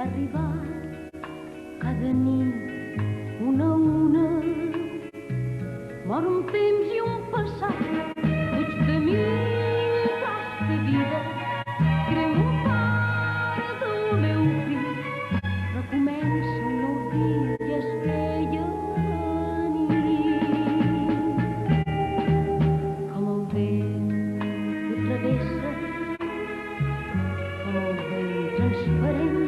arribar cada nit una a una. Mor un temps i un passat, fuig de mi de vida. Creu un part del meu crit, recomença un nou dia i es feia nit. Com el vent ho travessa, com el vent transparent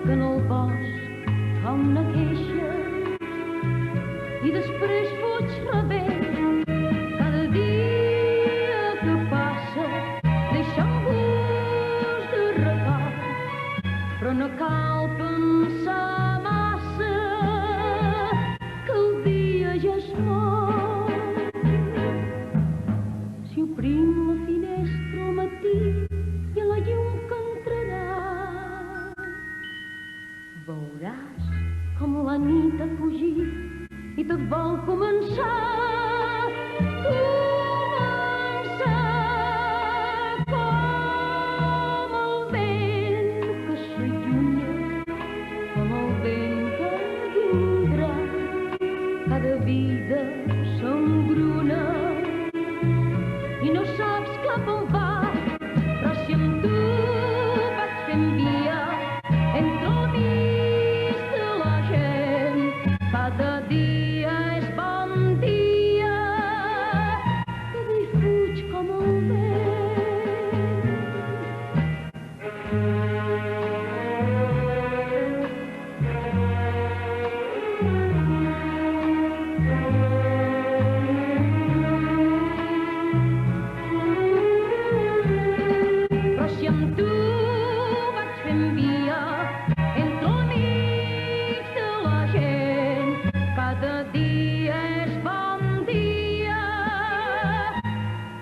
que en el bosc fa una queixa i després fuig rebent. Cada dia que passa deixa un gust de record, però no cal pensar massa que el dia ja es mor. Si obrim la finestra al matí i a la llum que entrarà, veuràs com la nit ha fugit i tot vol començar. Començar com el vent que s'allunya, com el vent que vindrà. Cada vida s'engruna i no saps cap on va, però si amb tu vaig fent via entre el mig de la gent, cada dia és bon dia, cada hi fuig com el vent. Però si amb tu vaig fent via entre el mig de la gent, cada dia és bon dia,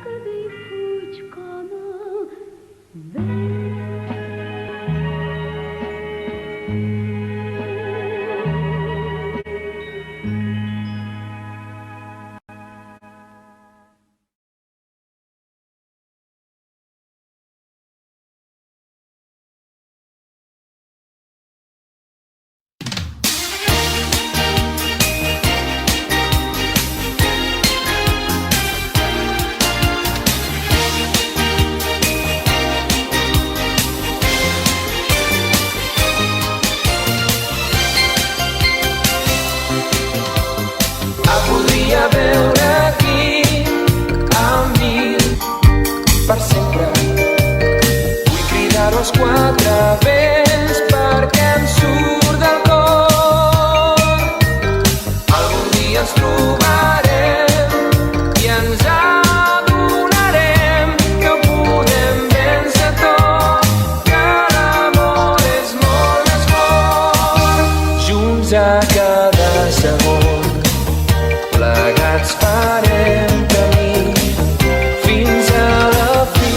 cada hi fuig com el vent. Podria veure aquí amb mi per sempre. Vull cridar-ho als quatre vents perquè em surt del cor. Algun dia ens trobarem i ens adonarem que ho podem vèncer tot, que l'amor és molt més fort. Junts a cada segon, plegats farem camí fins a la fi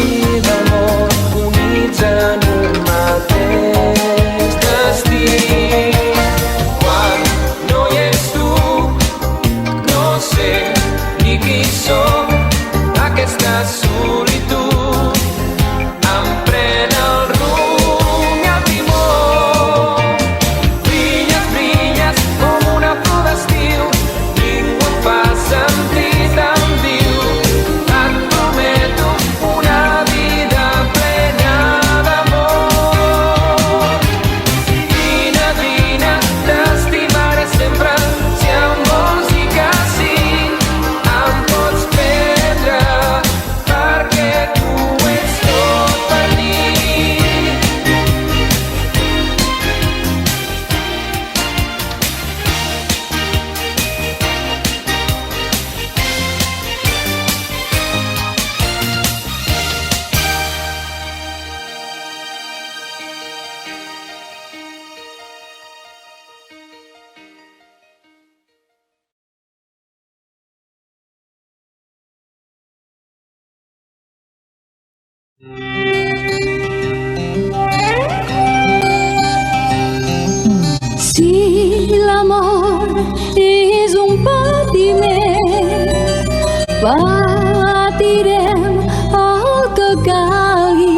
del món, units en un mateix destí. Quan no hi ets tu, no sé ni qui som. Aquesta solitud em pren el rumb i el timó. Brilles, brilles com una flor d'estiu, ningú em fa sentir tan viu. Et prometo una vida plena d'amor. Vine, vine, t'estimaré sempre. Si em vols dir que sí, em pots prendre, perquè tu ets tot per mi. Si l'amor és un patiment, patirem el que calgui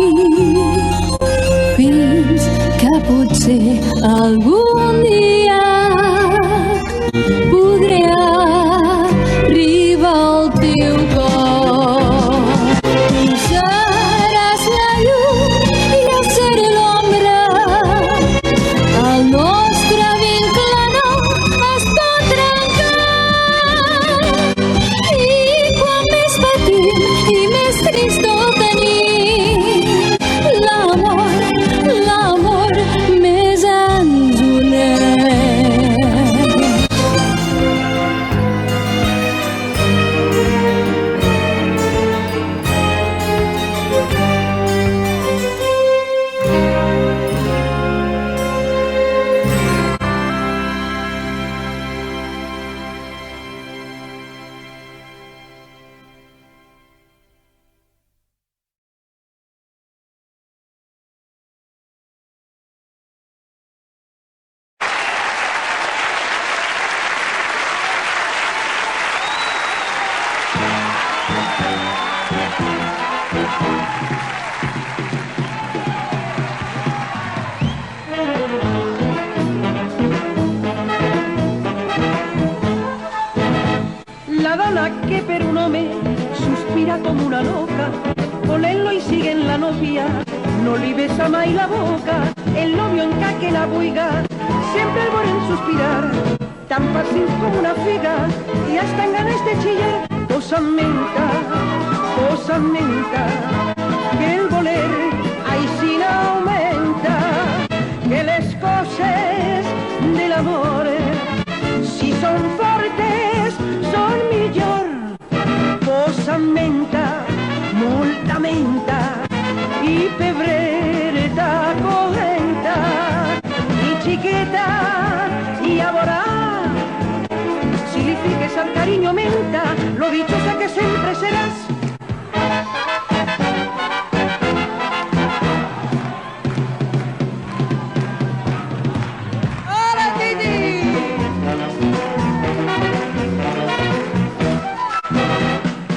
fins que potser algun dia podré arribar al teu cor. Tu seràs la llum i jo seré l'ombra. El nostre vincle no es pot trencar. I quan més patim i més trist ho tenim, l'amor més ens uneix. La dona que per un home sospira com una loca, volent-lo i siguen la novia, no li besa mai la boca. El novio encara que la buiga, sempre el volen suspirar, tan passius com una figa, i hasta en ganes de chillar. Posamenta, que el voler així n'augmenta, que les coses de l'amor, si són fortes, són millor. Posamenta, molta menta, i pebreta correnta, i xiqueta, i a veurà, si li fiques al cariño menta, lo dichosa que sempre seràs. ¡Hola, Titi!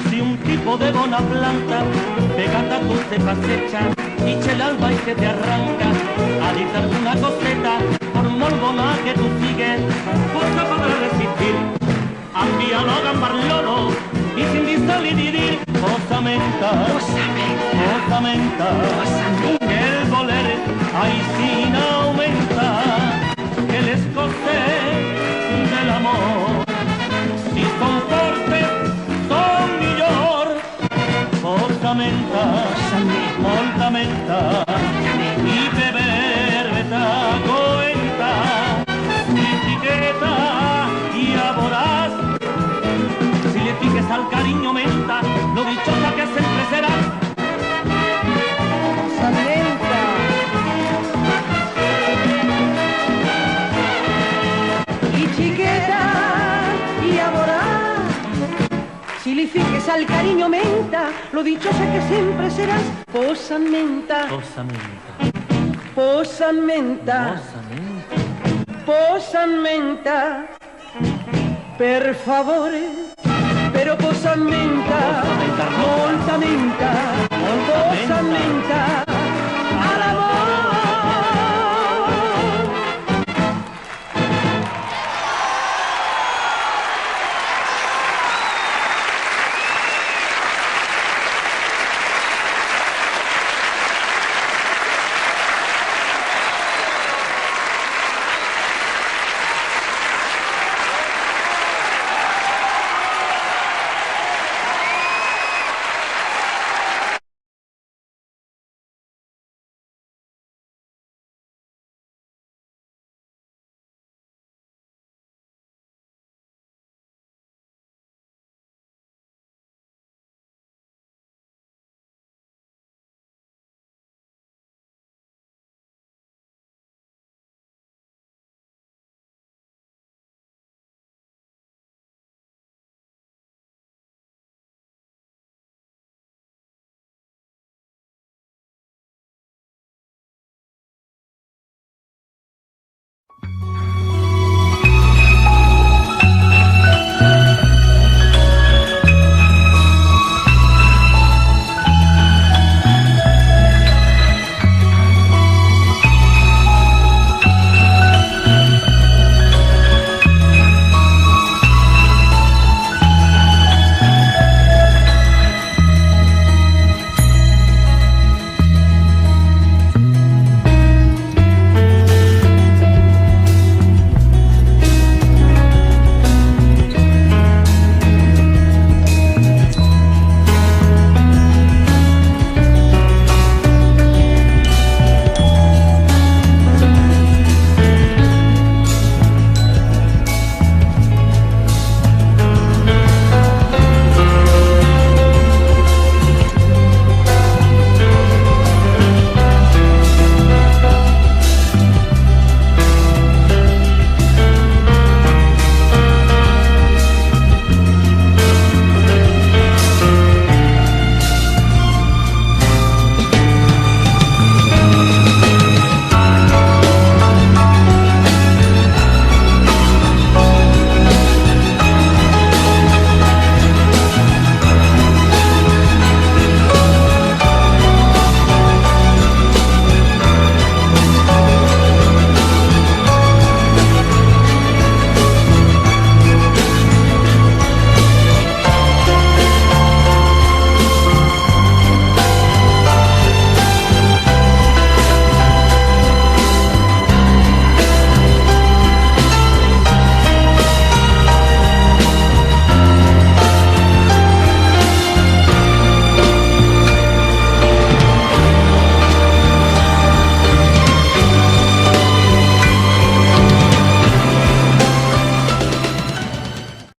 Si un tipo de bona planta pegata tú te cosecha y el alba y que te arranca a dictarte una coseta, por molt bona que tú sigues, pues no podrás resistir al diálogo en barlono y sin disolidir. Posamenta, que el voler ahí sin aumenta, que les cosas del amor, si son fortes, son millor. Posamenta, molta menta, i beberta coenta, i xiqueta, i a veuràs, si le fiques al cariño menta, lo dichosa que sempre seràs. Posamenta, i xiqueta, i a veurà, si li fiques al cariño menta, lo dichosa que sempre seràs. Posamenta, posamenta, per favore, però posamenta, molta menta, posamenta,